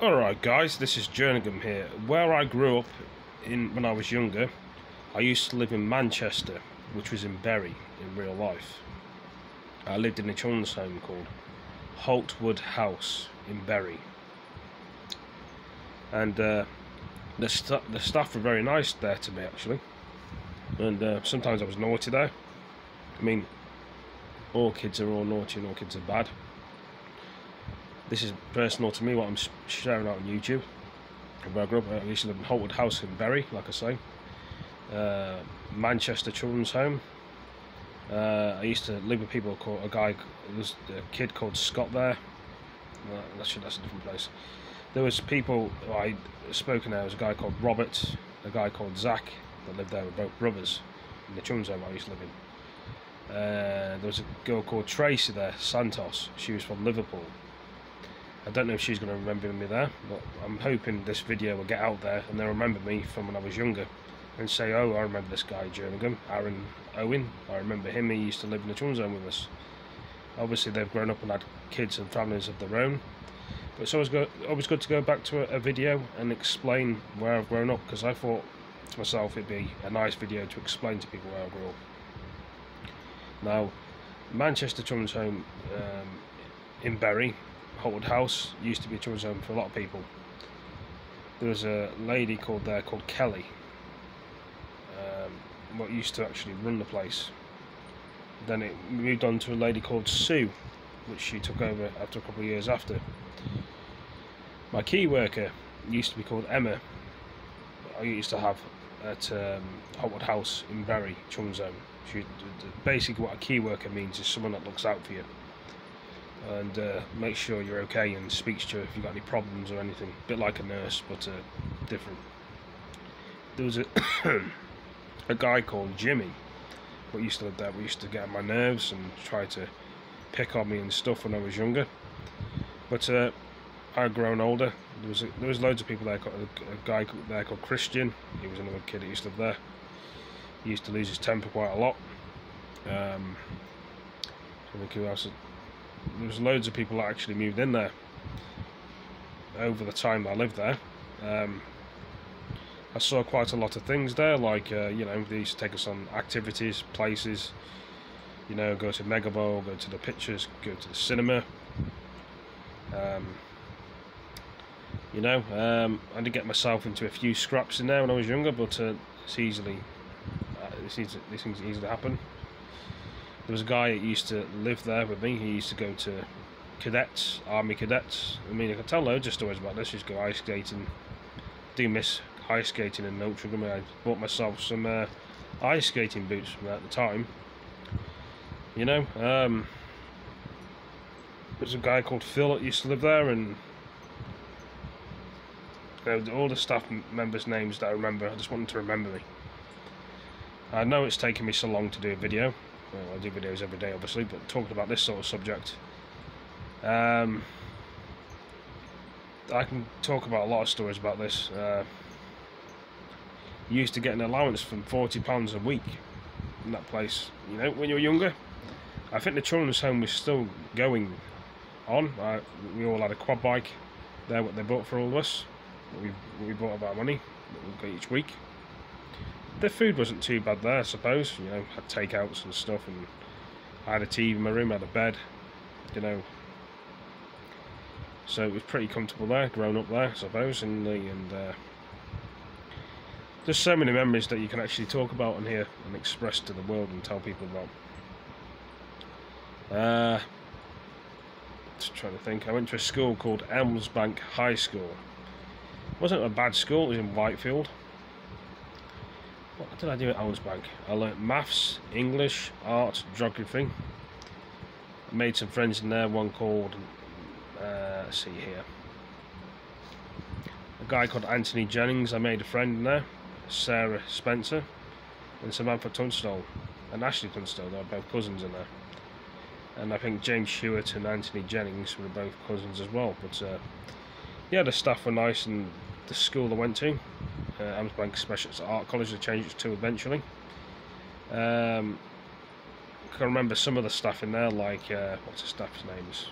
Alright guys, this is Jerningham here. Where I grew up when I was younger, I used to live in Manchester, which was in Bury in real life. I lived in a children's home called Hopwood House in Bury. And the staff were very nice there to me actually. And sometimes I was naughty there. I mean, all kids are all naughty and all kids are bad. This is personal to me, what I'm sharing out on YouTube. Where I grew up, I used to live in Hopwood House in Bury, like I say. Manchester Children's Home. I used to live with people called there was a kid called Scott there. That's a different place. There was people I spoken there. There was a guy called Robert, a guy called Zach that lived there. Were both brothers in the children's home I used to live in. There was a girl called Tracy there, Santos. She was from Liverpool. I don't know if she's going to remember me there, but I'm hoping this video will get out there and they'll remember me from when I was younger and say, oh, I remember this guy, Jerningham, Owen. I remember him, he used to live in the children's home with us. Obviously they've grown up and had kids and families of their own, but it's always good to go back to a video and explain where I've grown up, because I thought to myself it'd be a nice video to explain to people where I grew up. Now, Manchester Children's Home in Bury, Hopwood House, used to be a children's home for a lot of people. There was a lady called Kelly, what used to actually run the place. Then it moved on to a lady called Sue, which she took over after a couple of years after. My key worker used to be called Emma. I used to have at Hopwood House in Bury children's home. Basically what a key worker means is someone that looks out for you and makes sure you're okay and speaks to you if you've got any problems or anything. A bit like a nurse, but different. There was a guy called Jimmy who used to live there. We used to get on my nerves and try to pick on me and stuff when I was younger. But I'd grown older. There was loads of people there. A guy there called Christian. He was another kid that used to live there. He used to lose his temper quite a lot. I think who else? There was loads of people that actually moved in there over the time I lived there. I saw quite a lot of things there, like you know, they used to take us on activities, places, you know, go to Mega Bowl, go to the pictures, go to the cinema. You know, I did get myself into a few scraps in there when I was younger, but these things easily happen. There was a guy that used to live there with me. He used to go to cadets, army cadets. I mean, I can tell loads of stories about this. Used to go ice skating. Do miss ice skating in Altrincham. I bought myself some ice skating boots from at the time. You know, there's a guy called Phil that used to live there, and you know, all the staff members' names that I remember. I just wanted to remember me. I know it's taken me so long to do a video. Well, I do videos every day obviously, but talking about this sort of subject, I can talk about a lot of stories about this. You used to get an allowance from £40 a week in that place, you know, when you were younger. I think the children's home was still going on. We all had a quad bike there, what they bought for all of us. We bought about money that we got each week. The food wasn't too bad there, I suppose. You know, had takeouts and stuff, and I had a TV in my room, I had a bed, you know. So it was pretty comfortable there, growing up there, I suppose. And there's so many memories that you can actually talk about on here and express to the world and tell people about. Just trying to think. I went to a school called Elmsbank High School. It wasn't a bad school. It was in Whitefield. What did I do at Elmsbank? I learnt maths, English, art, geography. I made some friends in there. One called, let's see here, a guy called Anthony Jennings. I made a friend in there. Sarah Spencer and Samantha Tunstall and Ashley Tunstall. They were both cousins in there. And I think James Hewitt and Anthony Jennings were both cousins as well. But yeah, the staff were nice, and the school I went to, Elmsbank Specialist Art College, they changed it to eventually. I can remember some of the staff in there, like what's the staff's names?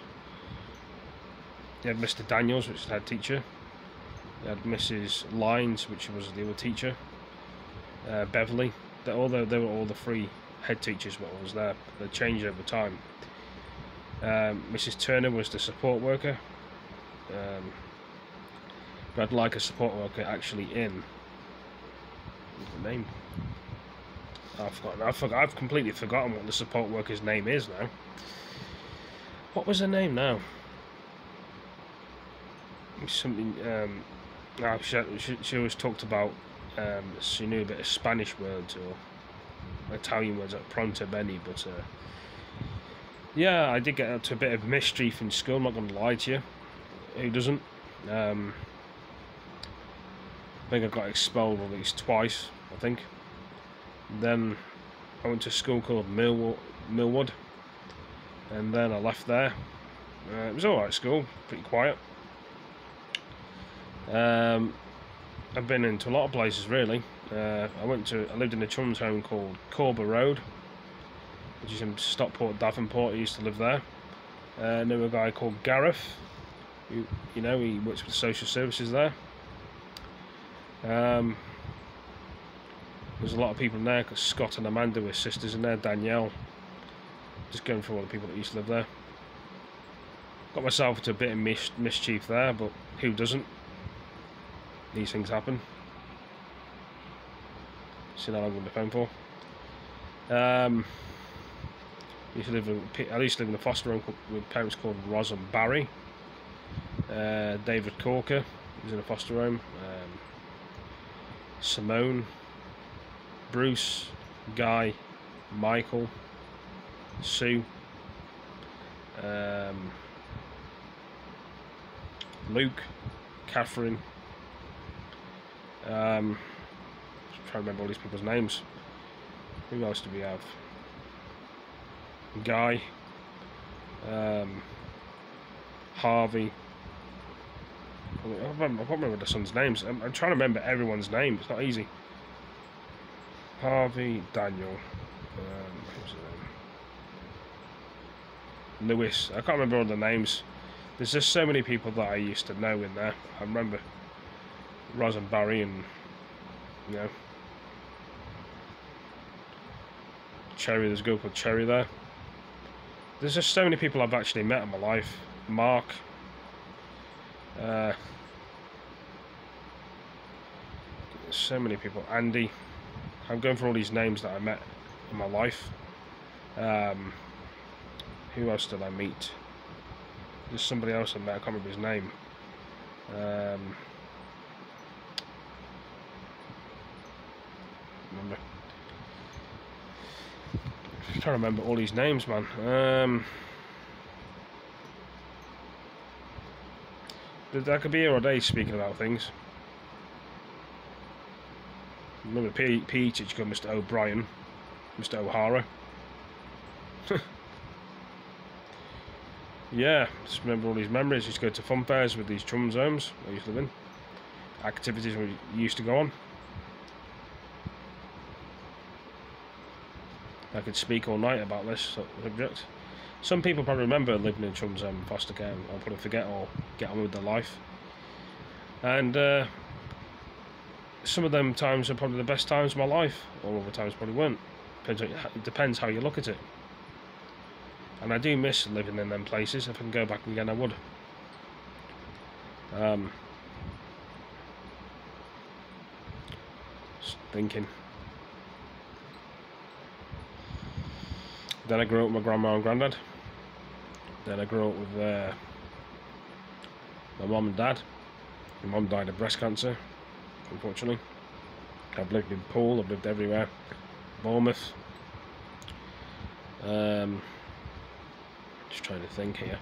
You had Mr. Daniels, which is the head teacher. You had Mrs. Lines, which was the other teacher. Beverly. Although they were all the three head teachers what was there, they changed over time. Mrs. Turner was the support worker. But I'd like a support worker actually in. What's the name? I've completely forgotten what the support worker's name is now. What was her name now? Something. Now she always talked about. She knew a bit of Spanish words or Italian words like pronto bene, but yeah, I did get up to a bit of mischief in school. I'm not going to lie to you. Who doesn't? I think I got expelled at least twice. I think. Then I went to a school called Millwood, and then I left there. It was alright school, pretty quiet. I've been into a lot of places really. I lived in a children's home called Corber Road, which is in Stockport, Davenport. I used to live there. I knew a guy called Gareth, who, you know, he works with social services there. There's a lot of people in there, because Scott and Amanda were sisters in there, Danielle. Just going through all the people that used to live there. Got myself into a bit of mischief there, but who doesn't? These things happen. See how long I'm on the phone for. I used to live in a foster home with parents called Ros and Barry. David Corker was in a foster home. Simone, Bruce, Guy, Michael, Sue, Luke, Catherine. Trying to remember all these people's names. Who else do we have? Guy, Harvey. I can't remember the son's names. I'm trying to remember everyone's name. It's not easy. Harvey, Daniel, who's his name? Lewis. I can't remember all the names. There's just so many people that I used to know in there. I remember Ros and Barry, and you know, Cherry. There's a girl called Cherry there. There's just so many people I've actually met in my life. Mark. So many people. Andy. I'm going for all these names that I met in my life. Who else did I meet? There's somebody else I met. I can't remember his name. Remember. I'm trying to remember all these names, man. I could be here all day speaking about things. Remember the PE teacher called Mr. O'Brien, Mr. O'Hara. Yeah, just remember all these memories. Used to go to fun fairs with these chums homes I used to live in. Activities we used to go on. I could speak all night about this subject. Some people probably remember living in chums home, foster care, I'll probably forget or get on with their life. And some of them times are probably the best times of my life, all other times probably weren't. It depends how you look at it. And I do miss living in them places. If I can go back again, I would. Just thinking. Then I grew up with my grandma and granddad. Then I grew up with my mum and dad. My mum died of breast cancer, unfortunately. I've lived in Poole, I've lived everywhere. Bournemouth. Just trying to think here.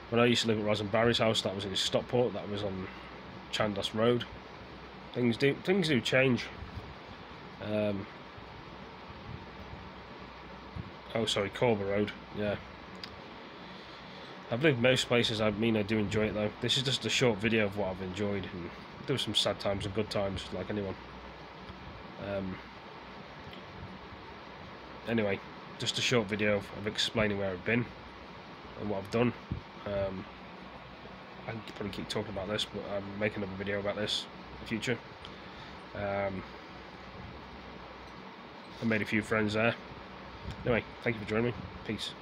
When I used to live at Ros and Barry's house, that was in Stockport, that was on Chandos Road. Things do change. Oh, sorry, Corber Road. Yeah. I've lived most places. I mean, I do enjoy it though. This is just a short video of what I've enjoyed, and there were some sad times and good times, like anyone. Anyway, just a short video of explaining where I've been and what I've done. I can probably keep talking about this, but I'm making another video about this in the future. I made a few friends there. Anyway, thank you for joining me. Peace.